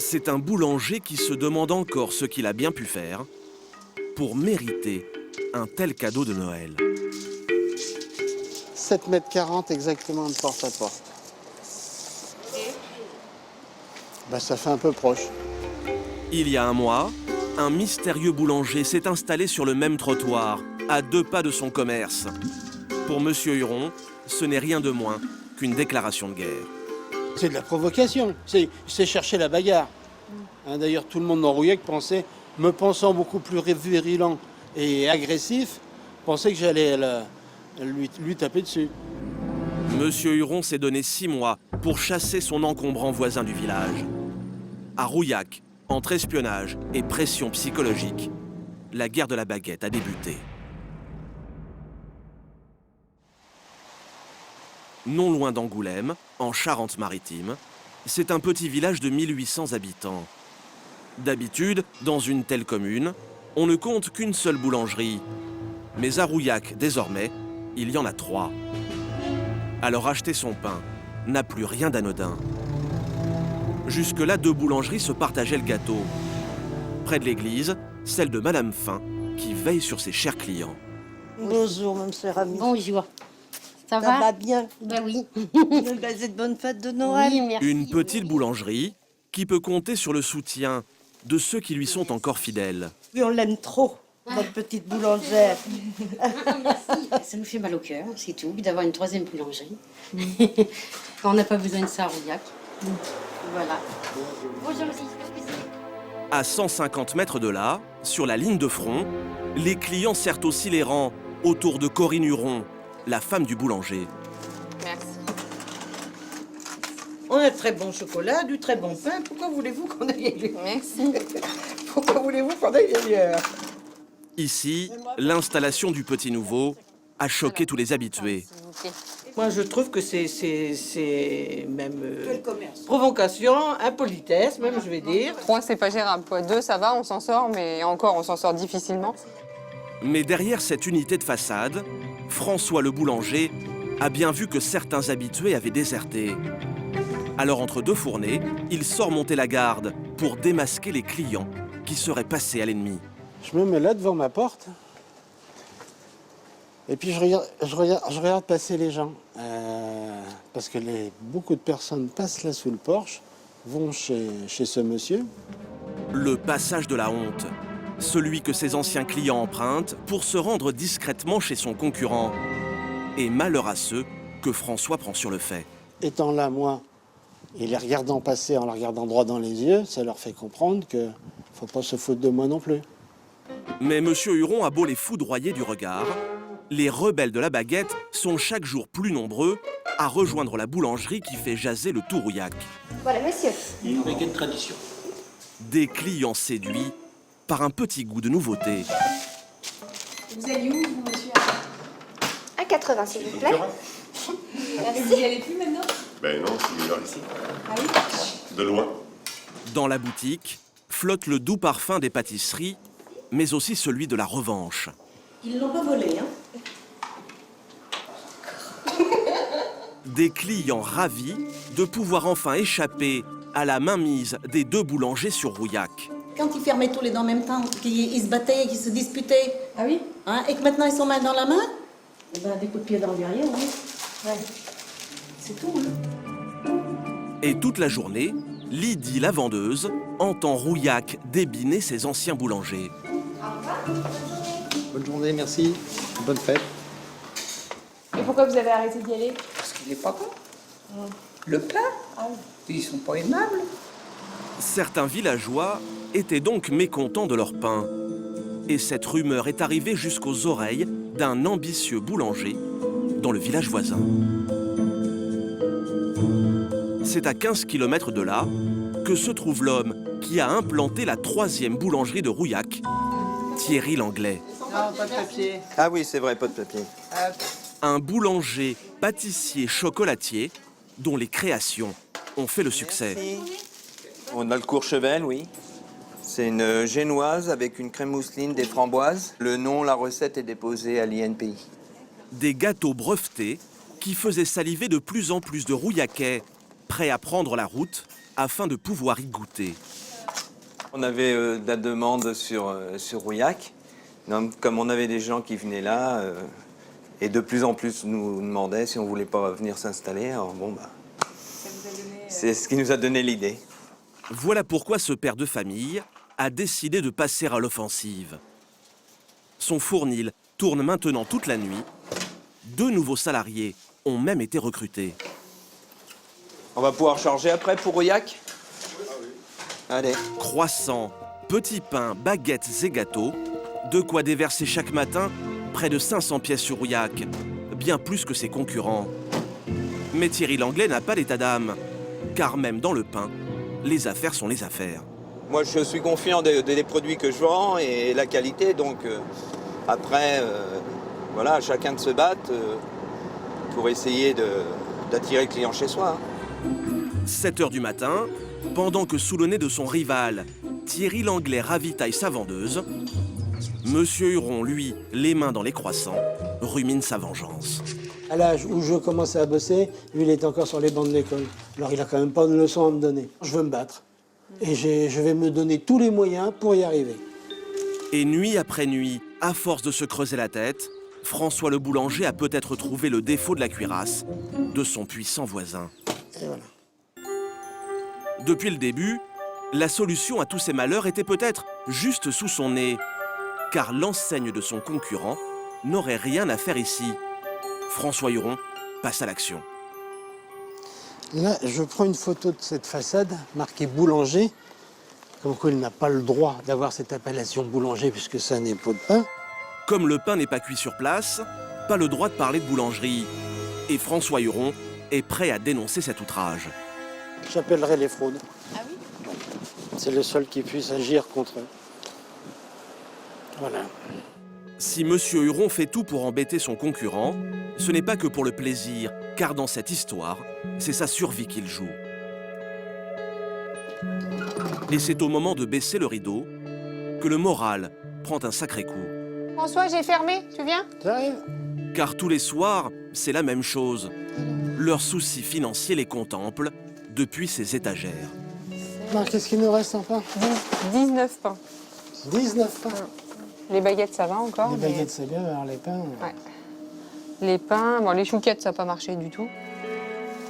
C'est un boulanger qui se demande encore ce qu'il a bien pu faire pour mériter un tel cadeau de Noël. 7,40 m exactement de porte à porte. Ça fait un peu proche. Il y a un mois, un mystérieux boulanger s'est installé sur le même trottoir, à 2 pas de son commerce. Pour Monsieur Huron, ce n'est rien de moins qu'une déclaration de guerre. C'est de la provocation, c'est chercher la bagarre. D'ailleurs, tout le monde dans Rouillac pensait, me pensant beaucoup plus virulent et agressif, pensait que j'allais lui taper dessus. Monsieur Huron s'est donné 6 mois pour chasser son encombrant voisin du village. À Rouillac, entre espionnage et pression psychologique, la guerre de la baguette a débuté. Non loin d'Angoulême, en Charente-Maritime, c'est un petit village de 1800 habitants. D'habitude, dans une telle commune, on ne compte qu'une seule boulangerie. Mais à Rouillac, désormais, il y en a 3. Alors acheter son pain n'a plus rien d'anodin. Jusque-là, 2 boulangeries se partageaient le gâteau. Près de l'église, celle de Madame Fin, qui veille sur ses chers clients. Bonjour, mon cher ami. Bonjour. Ça Ça va va bien? Ben oui. C'est de bonne fête de Noël. Oui, merci. Une petite boulangerie qui peut compter sur le soutien de ceux qui lui sont encore fidèles. Oui, on l'aime trop, notre petite boulangère. Ça nous fait mal au cœur, c'est tout, d'avoir une 3e boulangerie. On n'a pas besoin de ça à Rouillac. Voilà. Bonjour aussi. À 150 mètres de là, sur la ligne de front, les clients serrent aussi les rangs autour de Corinne Huron, la femme du boulanger. Merci. On a de très bon chocolat, du très bon pain. Pourquoi voulez-vous qu'on aille ailleurs? Merci. Pourquoi voulez-vous qu'on aille ailleurs? Ici, l'installation du petit nouveau a choqué tous les habitués. S'il vous plaît. Moi, je trouve que c'est même provocation, impolitesse, même, je vais dire. 3, c'est pas gérable, quoi. 2, ça va, on s'en sort, mais encore, on s'en sort difficilement. Mais derrière cette unité de façade, François le boulanger a bien vu que certains habitués avaient déserté. Alors entre 2 fournées, il sort monter la garde pour démasquer les clients qui seraient passés à l'ennemi. Je me mets là devant ma porte. Et puis je regarde passer les gens. Parce que beaucoup de personnes passent là sous le porche, vont chez ce monsieur. Le passage de la honte, celui que ses anciens clients empruntent pour se rendre discrètement chez son concurrent. Et malheur à ceux que François prend sur le fait. Étant là, moi, et les regardant passer en les regardant droit dans les yeux, ça leur fait comprendre qu'il ne faut pas se foutre de moi non plus. Mais Monsieur Huron a beau les foudroyer du regard, les rebelles de la baguette sont chaque jour plus nombreux à rejoindre la boulangerie qui fait jaser le tout Rouillac. Voilà, monsieur. Une baguette tradition. Des clients séduits par un petit goût de nouveauté. Vous allez où, vous, monsieur? À 80, s'il vous plaît. Vous n'y allez plus maintenant? Ben non, c'est meilleur ici. Ah oui? De loin. Dans la boutique flotte le doux parfum des pâtisseries, mais aussi celui de la revanche. Ils l'ont pas volé, hein? Des clients ravis de pouvoir enfin échapper à la mainmise des 2 boulangers sur Rouillac. Quand ils fermaient tous les deux en même temps, qu'ils se battaient, qu'ils se disputaient, Ah oui? hein, et que maintenant ils sont main dans la main, Eh ben, des coups de pied dans le derrière, oui. Ouais. C'est tout, hein? Et toute la journée, Lydie la vendeuse entend Rouillac débiner ses anciens boulangers. Bonne journée, merci. Bonne fête. Et pourquoi vous avez arrêté d'y aller? Parce qu'il n'est pas bon. Le pain, ils sont pas aimables. Certains villageois étaient donc mécontents de leur pain. Et cette rumeur est arrivée jusqu'aux oreilles d'un ambitieux boulanger dans le village voisin. C'est à 15 km de là que se trouve l'homme qui a implanté la 3e boulangerie de Rouillac, Thierry Langlais. Non, pas de papier. Ah oui, c'est vrai, pas de papier. Un boulanger, pâtissier, chocolatier dont les créations ont fait le succès. Merci. On a le Courchevel, oui. C'est une génoise avec une crème mousseline, des framboises. Le nom, la recette est déposée à l'INPI. Des gâteaux brevetés qui faisaient saliver de plus en plus de Rouillacais, prêts à prendre la route afin de pouvoir y goûter. On avait de la demande sur Rouillac. Donc, comme on avait des gens qui venaient là, et de plus en plus nous demandaient si on voulait pas venir s'installer. Alors bon, bah, c'est ce qui nous a donné l'idée. Voilà pourquoi ce père de famille a décidé de passer à l'offensive. Son fournil tourne maintenant toute la nuit. 2 nouveaux salariés ont même été recrutés. On va pouvoir charger après pour Rouillac? Allez. Croissants, petits pains, baguettes et gâteaux, de quoi déverser chaque matin près de 500 pièces sur Rouillac, bien plus que ses concurrents. Mais Thierry Langlais n'a pas l'état d'âme, car même dans le pain, les affaires sont les affaires. Moi, je suis confiant des produits que je vends et la qualité, donc après, voilà, à chacun de se battre pour essayer d'attirer le client chez soi. 7 h du matin, pendant que sous le nez de son rival, Thierry Langlais ravitaille sa vendeuse, Monsieur Huron, lui, les mains dans les croissants, rumine sa vengeance. À l'âge où je commençais à bosser, lui, il était encore sur les bancs de l'école. Alors, il n'a quand même pas de leçon à me donner. Je veux me battre. Et je vais me donner tous les moyens pour y arriver. Et nuit après nuit, à force de se creuser la tête, François le boulanger a peut-être trouvé le défaut de la cuirasse de son puissant voisin. Et voilà. Depuis le début, la solution à tous ces malheurs était peut-être juste sous son nez, car l'enseigne de son concurrent n'aurait rien à faire ici. François Huron passe à l'action. Là, je prends une photo de cette façade marquée boulanger, comme quoi il n'a pas le droit d'avoir cette appellation boulanger puisque ça n'est pot de pain. Comme le pain n'est pas cuit sur place, pas le droit de parler de boulangerie. Et François Huron est prêt à dénoncer cet outrage. J'appellerai les fraudes. Ah oui? C'est le seul qui puisse agir contre eux. Voilà. Si Monsieur Huron fait tout pour embêter son concurrent, ce n'est pas que pour le plaisir, car dans cette histoire, c'est sa survie qu'il joue. Et c'est au moment de baisser le rideau que le moral prend un sacré coup. François, j'ai fermé, tu viens? J'arrive. Car tous les soirs, c'est la même chose. Leurs soucis financiers les contemplent depuis ces étagères. Marc, qu'est-ce qu'il nous reste en pain? 19 pains. 19 pains. Les baguettes, ça va encore. Les mais- baguettes, c'est bien, alors les pains... Ouais. Les pains, bon, les chouquettes, ça n'a pas marché du tout.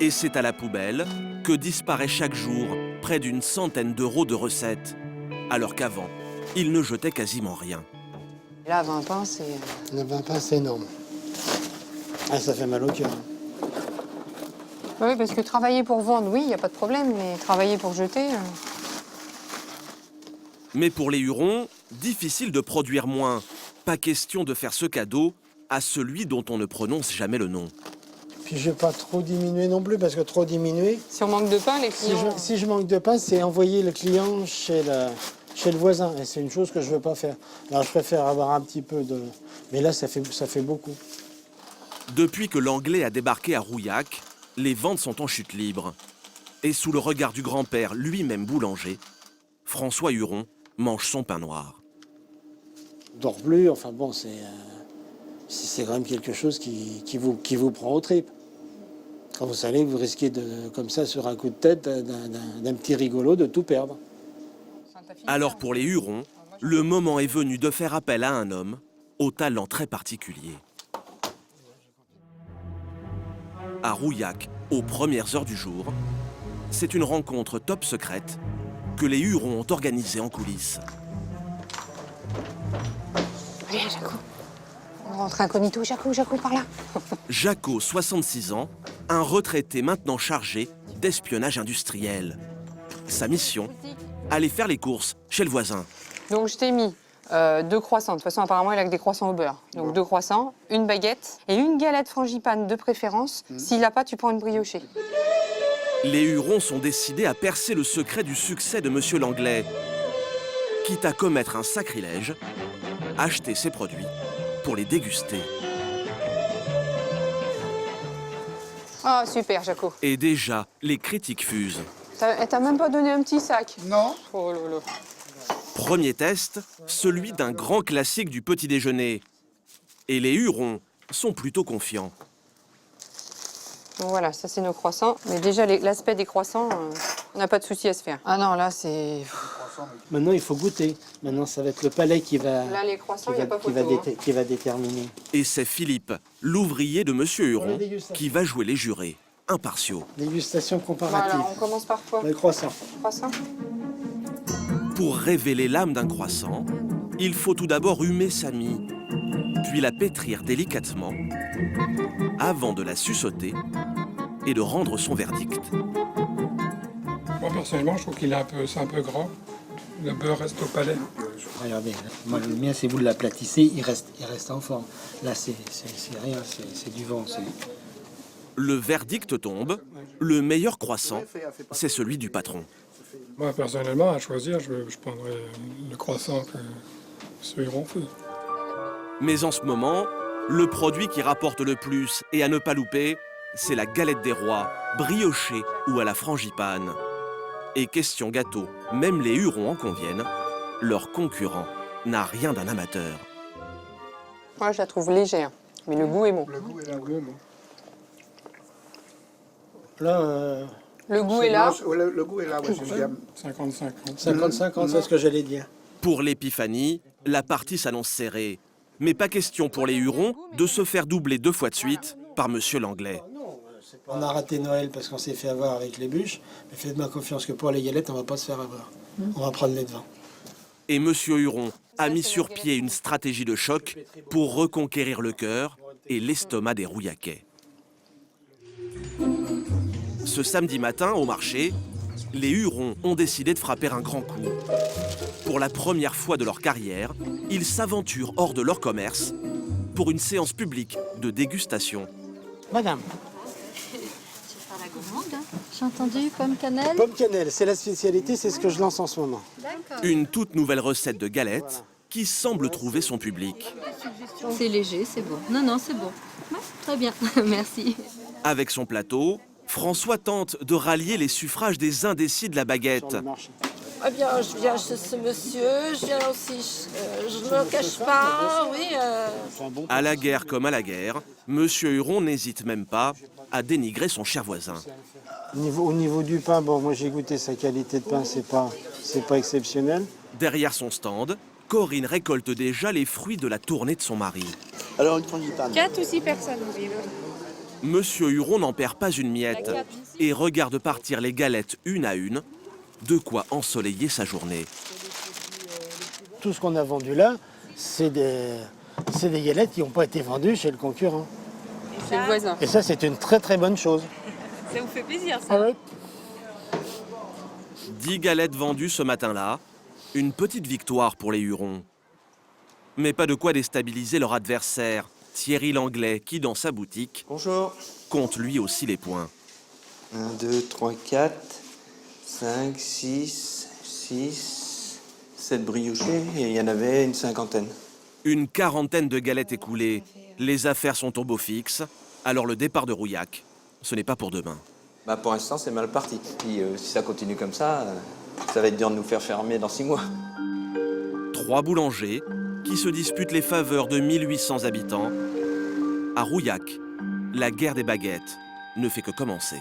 Et c'est à la poubelle que disparaît chaque jour près d'une centaine d'euros de recettes, alors qu'avant, il ne jetait quasiment rien. Et là, 20 pains, c'est... Le 20 pains, c'est énorme. Ah, ça fait mal au cœur. Oui, parce que travailler pour vendre, oui, il n'y a pas de problème, mais travailler pour jeter... Mais pour les Hurons, difficile de produire moins. Pas question de faire ce cadeau à celui dont on ne prononce jamais le nom. Puis je ne vais pas trop diminuer non plus, parce que trop diminuer... Si on manque de pain, les Si clients... si je manque de pain, c'est envoyer le client chez le voisin. Et c'est une chose que je ne veux pas faire. Alors je préfère avoir un petit peu de... Mais là, ça fait beaucoup. Depuis que l'Anglais a débarqué à Rouillac, les ventes sont en chute libre. Et sous le regard du grand-père, lui-même boulanger, François Huron mange son pain noir. Je dors plus, enfin bon, c'est quand même quelque chose qui vous prend aux tripes. Quand vous savez, vous risquez de, comme ça, sur un coup de tête, d'un petit rigolo, de tout perdre. Alors pour les Hurons, le moment est venu de faire appel à un homme au talent très particulier. À Rouillac, aux premières heures du jour, c'est une rencontre top secrète que les Hurons ont organisée en coulisses. Allez, Jaco. On rentre incognito. Jaco, par là. Jaco, 66 ans, un retraité maintenant chargé d'espionnage industriel. Sa mission, aller faire les courses chez le voisin. Donc, je t'ai mis 2 croissants. De toute façon, apparemment, il a que des croissants au beurre. Donc, 2 croissants, une baguette et une galette frangipane de préférence. S'il n'a pas, tu prends une briochée. Les Hurons sont décidés à percer le secret du succès de Monsieur Langlais. Quitte à commettre un sacrilège, acheter ses produits pour les déguster. Ah, super, Jaco. Et déjà, les critiques fusent. Elle t'a même pas donné un petit sac. Non. Oh là là. Premier test, celui d'un grand classique du petit déjeuner. Et les Hurons sont plutôt confiants. Donc voilà, ça c'est nos croissants. Mais déjà, l'aspect des croissants, On n'a pas de souci à se faire. Ah non, là, c'est... Maintenant, il faut goûter. Maintenant, ça va être le palais qui va, Là, les croissants, il n'y a pas photo. qui va déterminer. Et c'est Philippe, l'ouvrier de Monsieur Huron, Pour les dégustations. qui va jouer les jurés, impartiaux. Dégustation comparative. Voilà, on commence par quoi? Le croissant. Croissant. Pour révéler l'âme d'un croissant, il faut tout d'abord humer sa mie, puis la pétrir délicatement, avant de la sussauter et de rendre son verdict. Moi, personnellement, je trouve qu'il est c'est un peu gras. Le beurre reste au palais. Regardez, moi, le mien, si vous l'aplatissez, il reste en forme. Là, c'est rien, c'est du vent. Le verdict tombe, le meilleur croissant, c'est celui du patron. Moi, personnellement, à choisir, je prendrais le croissant que ceux Huron fait. Mais en ce moment, le produit qui rapporte le plus et à ne pas louper, c'est la galette des rois, briochée ou à la frangipane. Et question gâteau, même les Hurons en conviennent, leur concurrent n'a rien d'un amateur. Moi, je la trouve légère, mais le goût est bon. Le goût est là. Là, Le goût est là. Le goût est là, ouais, j'aime. 50-50. 50-50, c'est ce que j'allais dire. Pour l'épiphanie, la partie s'annonce serrée. Mais pas question pour les Hurons de se faire doubler 2 fois de suite par Monsieur l'Anglais. On a raté Noël parce qu'on s'est fait avoir avec les bûches. Mais faites-moi confiance que pour les galettes, on va pas se faire avoir. On va prendre les devants. Et Monsieur Huron a mis sur pied une stratégie de choc pour reconquérir le cœur et l'estomac des Rouillacais. Ce samedi matin, au marché, les Hurons ont décidé de frapper un grand coup. Pour la première fois de leur carrière, ils s'aventurent hors de leur commerce pour une séance publique de dégustation. Madame, La gourmande, j'ai entendu pomme cannelle. pomme cannelle, c'est la spécialité, c'est ce que je lance en ce moment. Une toute nouvelle recette de galettes qui semble trouver son public. C'est léger, c'est bon. Non, c'est bon. Ouais, très bien, merci. Avec son plateau, François tente de rallier les suffrages des indécis de la baguette. Eh bien, je viens chez ce monsieur, je viens aussi, je ne me cache pas, oui. À la guerre comme à la guerre, Monsieur Huron n'hésite même pas à dénigrer son cher voisin. Au niveau du pain, bon, moi j'ai goûté sa qualité de pain, c'est pas exceptionnel. Derrière son stand, Corinne récolte déjà les fruits de la tournée de son mari. Alors une frangipane. 4 ou 6 personnes, oui. Monsieur Huron n'en perd pas une miette et regarde partir les galettes une à une, de quoi ensoleiller sa journée. Tout ce qu'on a vendu là, c'est des galettes qui n'ont pas été vendues chez le concurrent. C'est le voisin. Et ça, c'est une très très bonne chose. Ça vous fait plaisir, ça? Ah ouais. 10 galettes vendues ce matin-là, une petite victoire pour les Hurons. Mais pas de quoi déstabiliser leur adversaire, Thierry l'Anglais, qui dans sa boutique Bonjour. compte lui aussi les points. 1, 2, 3, 4, 5, 6, 7 briochés et il y en avait une 50aine. Une 40aine de galettes écoulées. Les affaires sont au beau fixe, alors le départ de Rouillac, ce n'est pas pour demain. Bah pour l'instant, c'est mal parti. Puis si ça continue comme ça, ça va être dur de nous faire fermer dans 6 mois. 3 boulangers qui se disputent les faveurs de 1800 habitants. À Rouillac, la guerre des baguettes ne fait que commencer.